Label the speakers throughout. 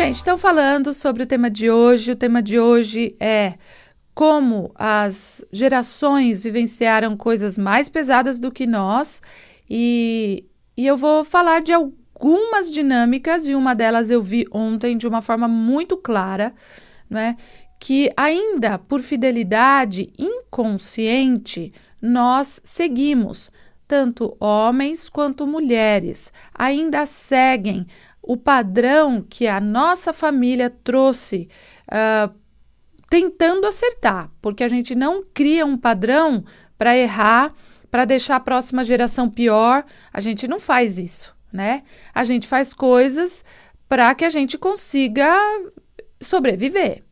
Speaker 1: Gente, estão falando sobre o tema de hoje. O tema de hoje é como as gerações vivenciaram coisas mais pesadas do que nós. E eu vou falar de algumas dinâmicas, e uma delas eu vi ontem de uma forma muito clara, né? Que ainda por fidelidade inconsciente, nós seguimos, tanto homens quanto mulheres, ainda seguem o padrão que a nossa família trouxe, tentando acertar, porque a gente não cria um padrão para errar, para deixar a próxima geração pior. A gente não faz isso, né? A gente faz coisas para que a gente consiga sobreviver.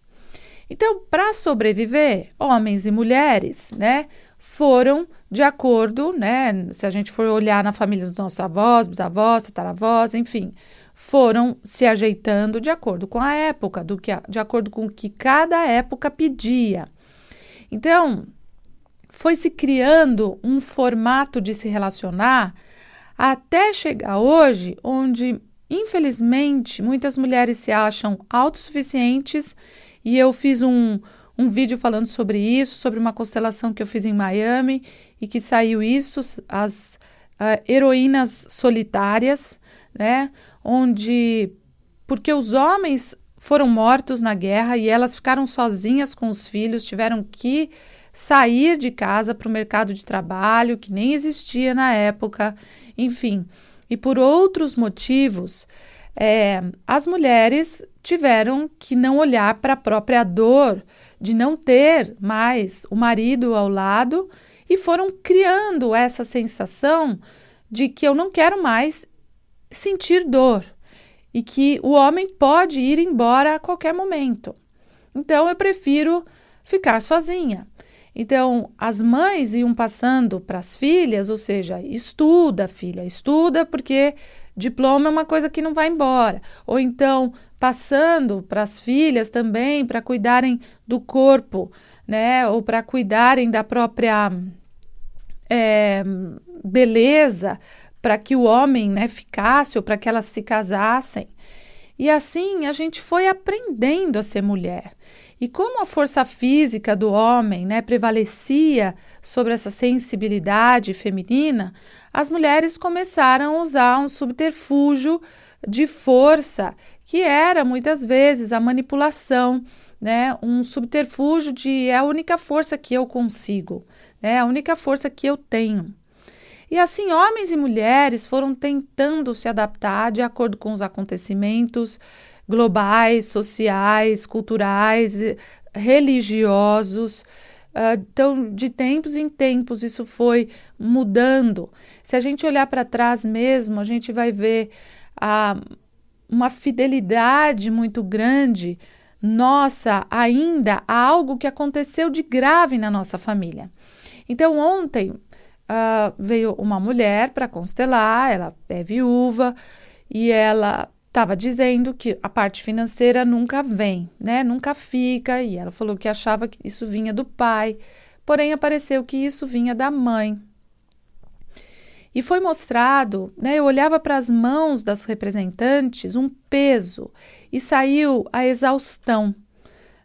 Speaker 1: Então, para sobreviver, homens e mulheres, né, foram de acordo, né, se a gente for olhar na família dos nossos avós, bisavós, tataravós, enfim, foram se ajeitando de acordo com a época, de acordo com o que cada época pedia. Então, foi se criando um formato de se relacionar até chegar hoje, onde, infelizmente, muitas mulheres se acham autossuficientes. E eu fiz um vídeo falando sobre isso, sobre uma constelação que eu fiz em Miami e que saiu isso, as heroínas solitárias, né? Porque os homens foram mortos na guerra e elas ficaram sozinhas com os filhos, tiveram que sair de casa para o mercado de trabalho, que nem existia na época, enfim. E por outros motivos, as mulheres tiveram que não olhar para a própria dor de não ter mais o marido ao lado e foram criando essa sensação de que eu não quero mais sentir dor e que o homem pode ir embora a qualquer momento. Então, eu prefiro ficar sozinha. Então, as mães iam passando para as filhas, ou seja, estuda, filha, estuda, porque diploma é uma coisa que não vai embora. Ou então, passando para as filhas também, para cuidarem do corpo, né? Ou para cuidarem da própria beleza, para que o homem, né, ficasse, ou para que elas se casassem. E assim, a gente foi aprendendo a ser mulher. E como a força física do homem, né, prevalecia sobre essa sensibilidade feminina, as mulheres começaram a usar um subterfúgio de força, que era muitas vezes a manipulação, né, um subterfúgio de é a única força que eu consigo, né, a única força que eu tenho. E assim, homens e mulheres foram tentando se adaptar de acordo com os acontecimentos globais, sociais, culturais, religiosos. Então, de tempos em tempos, isso foi mudando. Se a gente olhar para trás mesmo, a gente vai ver uma fidelidade muito grande nossa ainda a algo que aconteceu de grave na nossa família. Então, ontem veio uma mulher para constelar, ela é viúva e ela estava dizendo que a parte financeira nunca vem, né? Nunca fica, e ela falou que achava que isso vinha do pai, porém apareceu que isso vinha da mãe. E foi mostrado, né? Eu olhava para as mãos das representantes, um peso, e saiu a exaustão,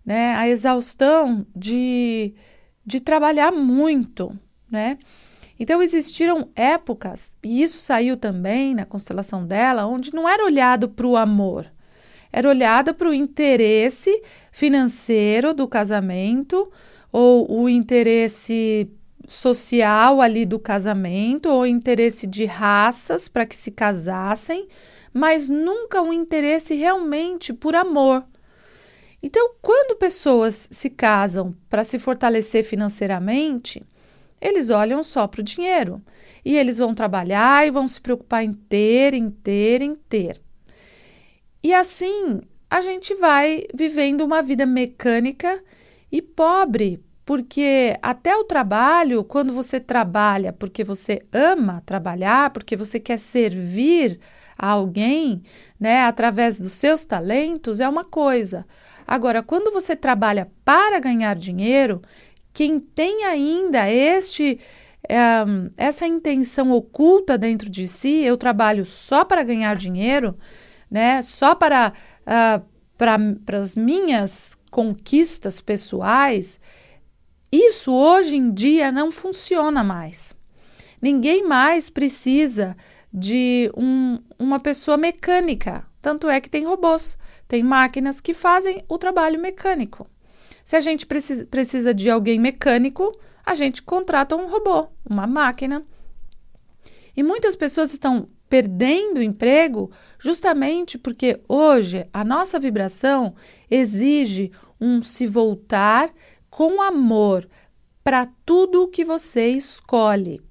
Speaker 1: né? A exaustão de trabalhar muito, né? Então, existiram épocas, e isso saiu também na constelação dela, onde não era olhado para o amor, era olhado para o interesse financeiro do casamento, ou o interesse social ali do casamento, ou interesse de raças para que se casassem, mas nunca um interesse realmente por amor. Então, quando pessoas se casam para se fortalecer financeiramente, eles olham só para o dinheiro e eles vão trabalhar e vão se preocupar em ter. E assim a gente vai vivendo uma vida mecânica e pobre, porque até o trabalho, quando você trabalha porque você ama trabalhar, porque você quer servir a alguém, né, através dos seus talentos, é uma coisa. Agora, quando você trabalha para ganhar dinheiro, quem tem ainda essa intenção oculta dentro de si, eu trabalho só para ganhar dinheiro, né? Só para para as minhas conquistas pessoais, isso hoje em dia não funciona mais. Ninguém mais precisa de uma pessoa mecânica. Tanto é que tem robôs, tem máquinas que fazem o trabalho mecânico. Se a gente precisa de alguém mecânico, a gente contrata um robô, uma máquina. E muitas pessoas estão perdendo o emprego justamente porque hoje a nossa vibração exige um se voltar com amor para tudo o que você escolhe.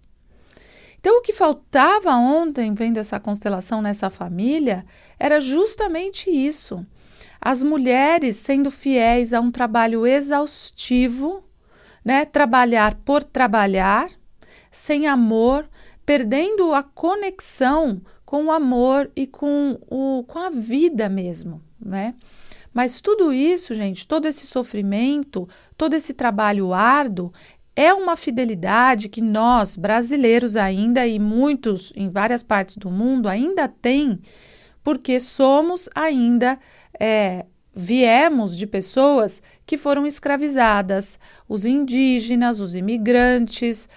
Speaker 1: Então, o que faltava ontem, vendo essa constelação nessa família, era justamente isso. As mulheres sendo fiéis a um trabalho exaustivo, né? Trabalhar por trabalhar, sem amor, perdendo a conexão com o amor e com a vida mesmo, né? Mas tudo isso, gente, todo esse sofrimento, todo esse trabalho árduo, é uma fidelidade que nós, brasileiros ainda, e muitos em várias partes do mundo, ainda tem, porque somos ainda, viemos de pessoas que foram escravizadas, os indígenas, os imigrantes,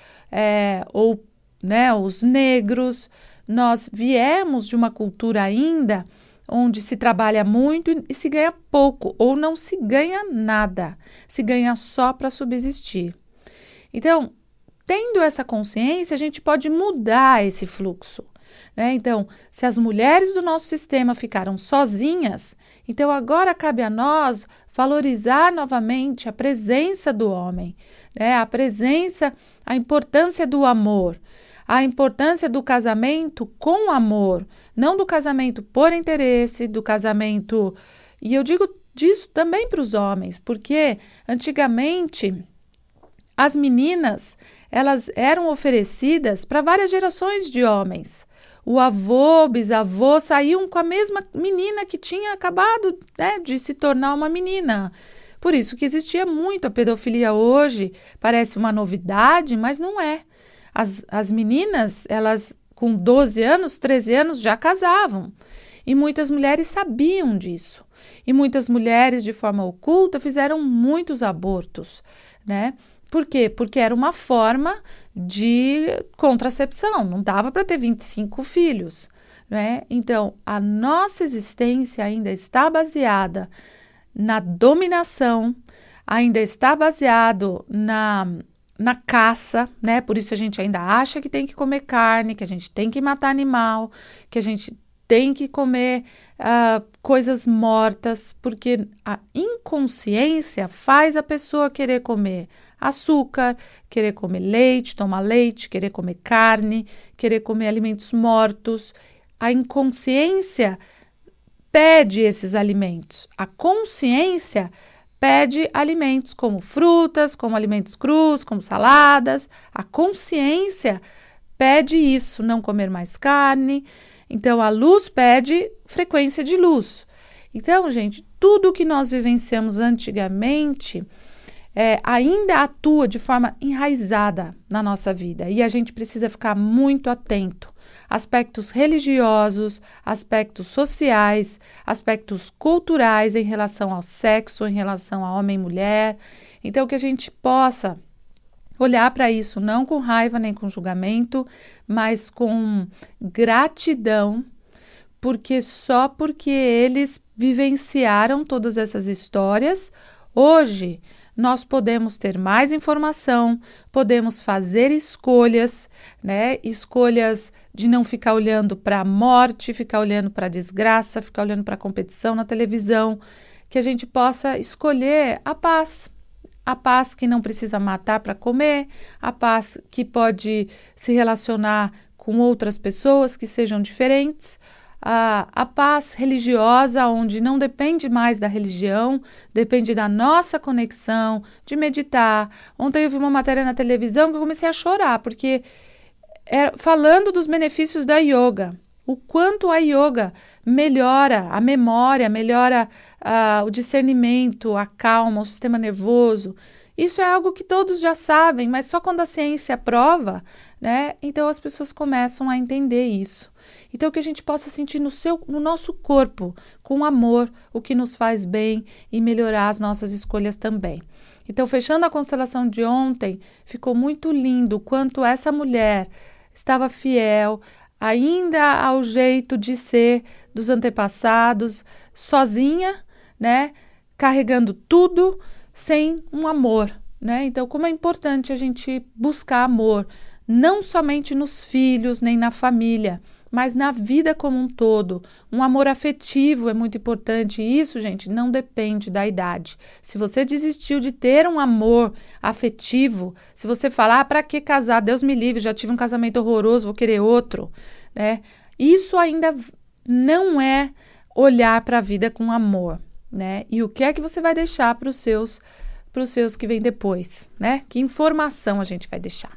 Speaker 1: ou né, os negros. Nós viemos de uma cultura ainda onde se trabalha muito e se ganha pouco, ou não se ganha nada, se ganha só para subsistir. Então, tendo essa consciência, a gente pode mudar esse fluxo, né? Então, se as mulheres do nosso sistema ficaram sozinhas, então agora cabe a nós valorizar novamente a presença do homem, né? A presença, a importância do amor, a importância do casamento com amor, não do casamento por interesse, do casamento... E eu digo disso também para os homens, porque antigamente as meninas, elas eram oferecidas para várias gerações de homens. O avô, bisavô saíam com a mesma menina que tinha acabado, né, de se tornar uma menina. Por isso que existia muito a pedofilia hoje, parece uma novidade, mas não é. As meninas, elas com 12 anos, 13 anos já casavam. E muitas mulheres sabiam disso. E muitas mulheres, de forma oculta, fizeram muitos abortos, né? Por quê? Porque era uma forma de contracepção, não dava para ter 25 filhos, né? Então, a nossa existência ainda está baseada na dominação, ainda está baseado na caça, né? Por isso a gente ainda acha que tem que comer carne, que a gente tem que matar animal, que a gente tem que comer coisas mortas, porque a inconsciência faz a pessoa querer comer açúcar, querer comer leite, tomar leite, querer comer carne, querer comer alimentos mortos. A inconsciência pede esses alimentos. A consciência pede alimentos como frutas, como alimentos crus, como saladas. A consciência pede isso, não comer mais carne. Então, a luz pede frequência de luz. Então, gente, tudo que nós vivenciamos antigamente ainda atua de forma enraizada na nossa vida. E a gente precisa ficar muito atento. Aspectos religiosos, aspectos sociais, aspectos culturais em relação ao sexo, em relação a homem e mulher. Então, que a gente possa olhar para isso não com raiva nem com julgamento, mas com gratidão, porque só porque eles vivenciaram todas essas histórias, hoje nós podemos ter mais informação, podemos fazer escolhas, né? Escolhas de não ficar olhando para a morte, ficar olhando para a desgraça, ficar olhando para a competição na televisão, que a gente possa escolher a paz. A paz que não precisa matar para comer, a paz que pode se relacionar com outras pessoas que sejam diferentes, a paz religiosa, onde não depende mais da religião, depende da nossa conexão, de meditar. Ontem eu vi uma matéria na televisão que eu comecei a chorar, porque falando dos benefícios da yoga, o quanto a yoga melhora a memória, melhora o discernimento, a calma, o sistema nervoso. Isso é algo que todos já sabem, mas só quando a ciência prova, né? Então as pessoas começam a entender isso. Então, que a gente possa sentir no nosso corpo, com amor, o que nos faz bem e melhorar as nossas escolhas também. Então, fechando a constelação de ontem, ficou muito lindo o quanto essa mulher estava fiel ainda ao jeito de ser dos antepassados, sozinha, né? Carregando tudo sem um amor, né? Então, como é importante a gente buscar amor, não somente nos filhos, nem na família, mas na vida como um todo. Um amor afetivo é muito importante e isso, gente, não depende da idade. Se você desistiu de ter um amor afetivo, se você falar, para que casar? Deus me livre, já tive um casamento horroroso, vou querer outro, né? Isso ainda não é olhar para a vida com amor, né? E o que é que você vai deixar para os seus que vêm depois, né? Que informação a gente vai deixar?